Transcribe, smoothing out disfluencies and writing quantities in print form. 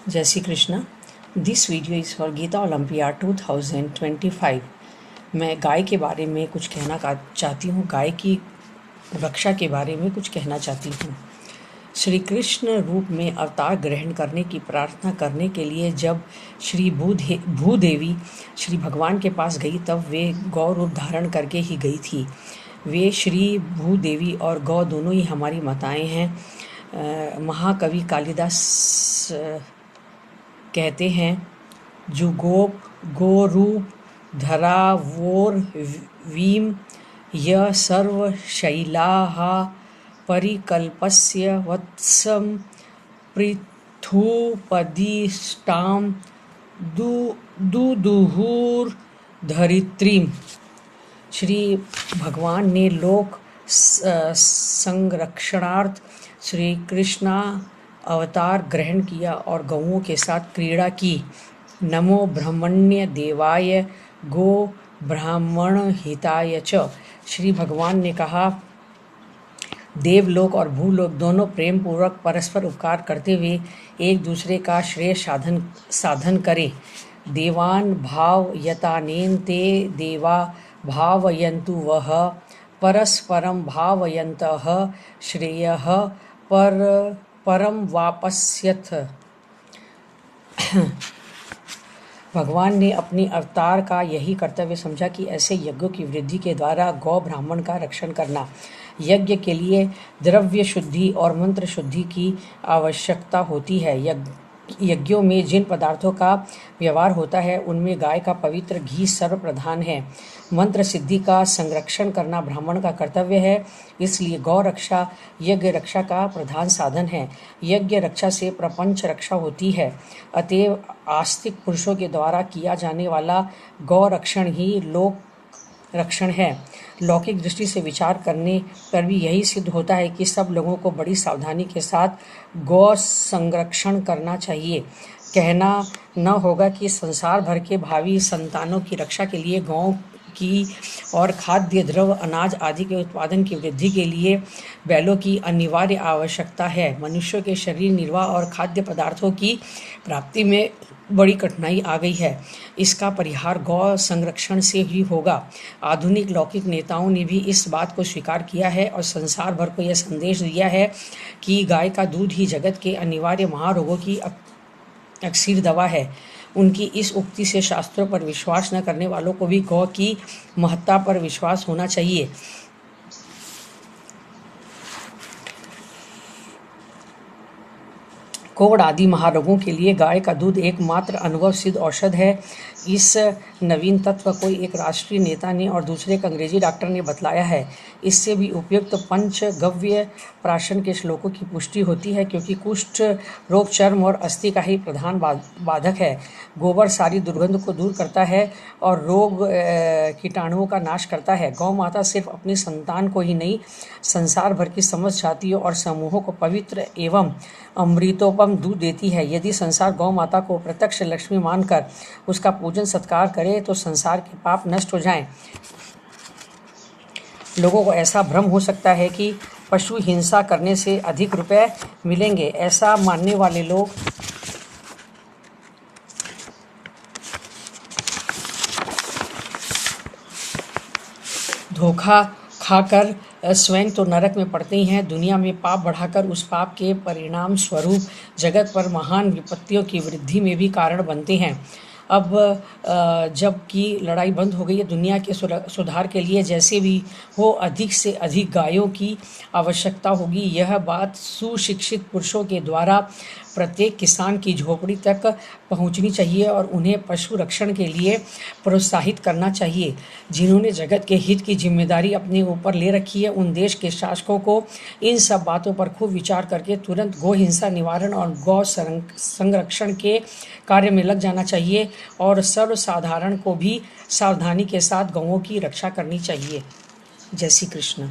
जय Shri Krishna. This video is for Gita olympiad 2025। मैं गाय के बारे में कुछ कहना चाहती हूँ। गाय की रक्षा के बारे में कुछ कहना चाहती हूँ। श्री कृष्ण रूप में अवतार ग्रहण करने की प्रार्थना करने के लिए जब श्री भूदेवी श्री भगवान के पास गई, तब वे गौ रूप धारण करके ही गई थी। वे श्री भूदेवी और गौ दोनों ही हमारी माताएं हैं। महाकवि कालिदास कहते हैं, जो गो रूप धरा वोर वीम य सर्वशैलाः परिकल्पस्य वत्सं पृथुपदिष्टां दुदुहुर्धरित्रीम्। श्री भगवान ने लोक संरक्षणार्थ श्री कृष्णा अवतार ग्रहण किया और गौओं के साथ क्रीड़ा की। नमो ब्रह्मण्य देवाय गो ब्राह्मण हिताय च। श्री भगवान ने कहा, देवलोक और भूलोक दोनों प्रेम पूर्वक परस्पर उपकार करते हुए एक दूसरे का श्रेय साधन करें। देवान भावयतानेन ते देवा भावयन्तु वह परस्परम भावयन्तः श्रेयः परम वापस्यथ। भगवान ने अपने अवतार का यही कर्तव्य समझा कि ऐसे यज्ञों की वृद्धि के द्वारा गौ ब्राह्मण का रक्षण करना। यज्ञ के लिए द्रव्य शुद्धि और मंत्र शुद्धि की आवश्यकता होती है। यज्ञों में जिन पदार्थों का व्यवहार होता है, उनमें गाय का पवित्र घी सर्वप्रधान है। मंत्र सिद्धि का संरक्षण करना ब्राह्मण का कर्तव्य है, इसलिए गौ रक्षा यज्ञ रक्षा का प्रधान साधन है। यज्ञ रक्षा से प्रपंच रक्षा होती है। अतएव आस्तिक पुरुषों के द्वारा किया जाने वाला गौ रक्षण ही लोक रक्षण है। लौकिक दृष्टि से विचार करने पर भी यही सिद्ध होता है कि सब लोगों को बड़ी सावधानी के साथ गौ संरक्षण करना चाहिए। कहना न होगा कि संसार भर के भावी संतानों की रक्षा के लिए गौ की और खाद्य द्रव्य अनाज आदि के उत्पादन की वृद्धि के लिए बैलों की अनिवार्य आवश्यकता है। मनुष्यों के शरीर निर्वाह और खाद्य पदार्थों की प्राप्ति में बड़ी कठिनाई आ गई है। इसका परिहार गौ संरक्षण से ही होगा। आधुनिक लौकिक नेताओं ने भी इस बात को स्वीकार किया है और संसार भर को यह संदेश दिया है कि गाय का दूध ही जगत के अनिवार्य महारोगों की अक्सीर दवा है। उनकी इस उक्ति से शास्त्रों पर विश्वास न करने वालों को भी गौ की महत्ता पर विश्वास होना चाहिए। कोढ़ आदि महारोगों के लिए गाय का दूध एकमात्र अनुभव सिद्ध औषध है। इस नवीन तत्व को एक राष्ट्रीय नेता ने और दूसरे एक अंग्रेजी डॉक्टर ने बतलाया है। इससे भी उपयुक्त पंचगव्य प्राशन के श्लोकों की पुष्टि होती है, क्योंकि कुष्ठ रोग चर्म और अस्थि का ही प्रधान बाधक है। गोबर सारी दुर्गंध को दूर करता है और रोग कीटाणुओं का नाश करता है। गौ माता सिर्फ अपनी संतान को ही नहीं, संसार भर की समस्त जातियों और समूहों को पवित्र एवं अमृतोपम दूध देती है। यदि संसार गौ माता को प्रत्यक्ष लक्ष्मी मानकर उसका पूजन सत्कार करे तो संसार के पाप नष्ट हो जाएं। लोगों को ऐसा भ्रम हो सकता है कि पशु हिंसा करने से अधिक रुपए मिलेंगे। ऐसा मानने वाले लोग धोखा खाकर स्वयं तो नरक में पड़ते ही हैं, दुनिया में पाप बढ़ाकर उस पाप के परिणाम स्वरूप जगत पर महान विपत्तियों की वृद्धि में भी कारण बनते हैं। अब जबकि लड़ाई बंद हो गई है, दुनिया के सुधार के लिए जैसे भी हो अधिक से अधिक गायों की आवश्यकता होगी। यह बात सुशिक्षित पुरुषों के द्वारा प्रत्येक किसान की झोपड़ी तक पहुंचनी चाहिए और उन्हें पशु रक्षण के लिए प्रोत्साहित करना चाहिए। जिन्होंने जगत के हित की जिम्मेदारी अपने ऊपर ले रखी है, उन देश के शासकों को इन सब बातों पर खूब विचार करके तुरंत गौ हिंसा निवारण और गौ संरक्षण के कार्य में लग जाना चाहिए और सर्वसाधारण को भी सावधानी के साथ गौओं की रक्षा करनी चाहिए। जय श्री कृष्ण।